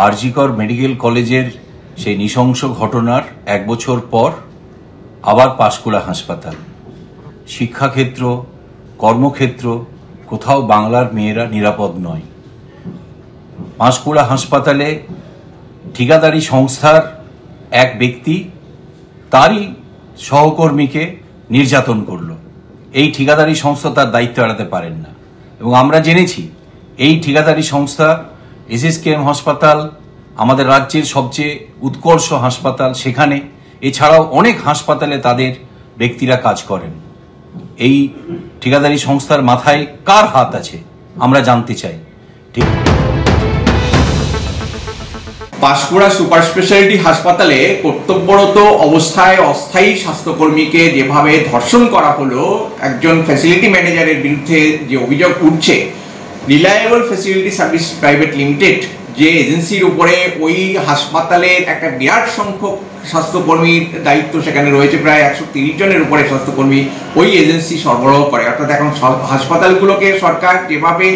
RG Kar medical কলেজের সেই নৃশংস ঘটনার 1 বছর পর আবার পাঁশকুড়া হাসপাতাল। শিক্ষাক্ষেত্র, কর্মক্ষেত্র, কোথাও বাংলার মেয়েরা নিরাপদ নয়। পাঁশকুড়া হাসপাতালে ঠিকাদারি সংস্থার এক ব্যক্তি তারই সহকর্মীকে নির্যাতন করল। এই ঠিকাদারি সংস্থা তার দায়িত্ব এড়াতে পারেন না, এবং আমরা জেনেছি এই ঠিকাদারি সংস্থা এসএসকেএম হাসপাতাল আমাদের রাজ্যের সবচেয়ে উৎকর্ষ হাসপাতাল, সেখানে এছাড়াও অনেক হাসপাতালে তাদের ব্যক্তিরা কাজ করেন। এই ঠিকাদারি সংস্থার মাথায় কার হাত আছে আমরা জানতে চাই। ঠিক, পাঁশকুড়া সুপার স্পেশালিটি হাসপাতালে কর্তব্যরত অবস্থায় অস্থায়ী স্বাস্থ্যকর্মীকে যেভাবে ধর্ষণ করা হলো, একজন ফ্যাসিলিটি ম্যানেজারের বিরুদ্ধে যে অভিযোগ উঠছে, reliable facility service private limited যে এজেন্সির উপরে ওই হাসপাতালের একটা বিরাট সংখ্যক স্বাস্থ্যকর্মীর দায়িত্ব সেখানে রয়েছে, প্রায় 130 জনের উপরে স্বাস্থ্যকর্মী ওই এজেন্সি সরবরাহ করে। অর্থাৎ এখন হাসপাতালগুলোকে সরকার যেভাবে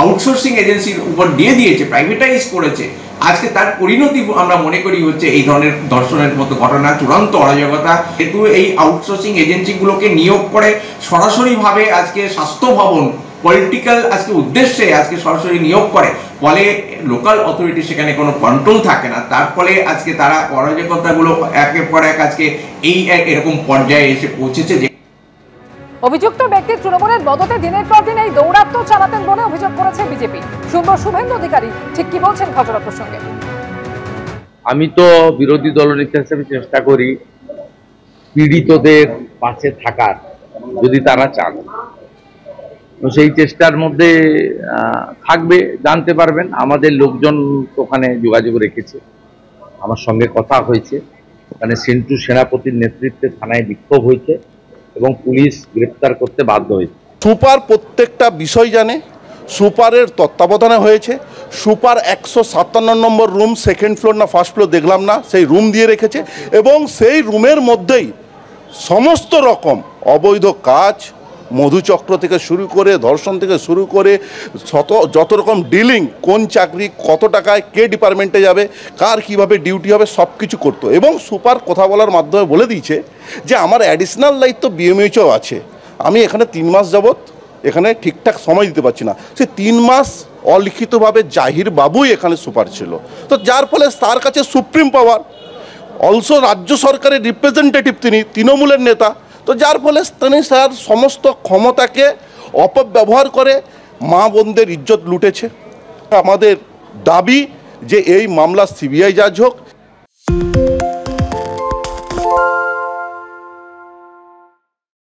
আউটসোর্সিং এজেন্সির উপর দিয়ে দিয়েছে, প্রাইভেটাইজ করেছে, আজকে তার পরিণতি আমরা মনে করি হচ্ছে এই ধরনের ধর্ষণের মতো ঘটনা, চূড়ান্ত অরাজকতা। কিন্তু এই আউটসোর্সিং এজেন্সিগুলোকে নিয়োগ করে সরাসরিভাবে আজকে স্বাস্থ্য ভবন পলিটিক্যাল আজকে উদ্দেশ্যে আজকে সরাসরি নিয়োগ করে, ফলে লোকাল অথরিটি সেখানে কোনো কন্ট্রোল থাকে না। তার ফলে আজকে তারা অরাজকতাগুলো একের পর এক আজকে এরকম পর্যায়ে এসে পৌঁছেছে। যে অভিযুক্ত ব্যক্তি তৃণমূলের মদতে দিনের পর দিন এই দৌরাত্ম্য চালাতেন বলে অভিযোগ করেছে বিজেপি। শুনবো শুভেন্দু অধিকারী ঠিক কি বলছেন ঘটনা প্রসঙ্গে। আমি তো বিরোধী দলনেতা হিসেবে চেষ্টা করি পীড়িতদের পাশে থাকার, যদি তারা চান। তো সেই চেষ্টার মধ্যে থাকবে, জানতে পারবেন। আমাদের লোকজন ওখানে যোগাযোগ রেখেছে, আমার সঙ্গে কথা হয়েছে। ওখানে সিন্টু সেনাপতির নেতৃত্বে থানায় বিক্ষোভ হয়েছে এবং পুলিশ গ্রেপ্তার করতে বাধ্য হয়েছে। সুপার প্রত্যেকটা বিষয় জানে, সুপারের তত্ত্বাবধানে হয়েছে। সুপার 157 নম্বর রুম, সেকেন্ড ফ্লোর না ফার্স্ট ফ্লোর দেখলাম না, সেই রুম দিয়ে রেখেছে এবং সেই রুমের মধ্যেই সমস্ত রকম অবৈধ কাজ, মধুচক্র থেকে শুরু করে ধর্ষণ থেকে শুরু করে যত রকম ডিলিং, কোন চাকরি কত টাকায় কে ডিপার্টমেন্টে যাবে, কার কিভাবে ডিউটি হবে, সব কিছু করতো। এবং সুপার কথা বলার মাধ্যমে বলে দিয়েছে যে আমার অ্যাডিশনাল দায়িত্ব বিএমএইচও আছে, আমি এখানে 3 মাস যাবৎ এখানে ঠিকঠাক সময় দিতে পারছি না। সে 3 মাস অলিখিতভাবে জাহির বাবুই এখানে সুপার ছিল। তো যার ফলে তার কাছে সুপ্রিম পাওয়ার, অলসো রাজ্য সরকারের রিপ্রেজেন্টেটিভ, তিনি তৃণমূলের নেতা। তো যার ফলে তিনি তার সমস্ত ক্ষমতাকে অপব্যবহার করে মা বোনদের ইজ্জত লুটেছে। আমাদের দাবি যে এই মামলা সিবিআই জাজ হোক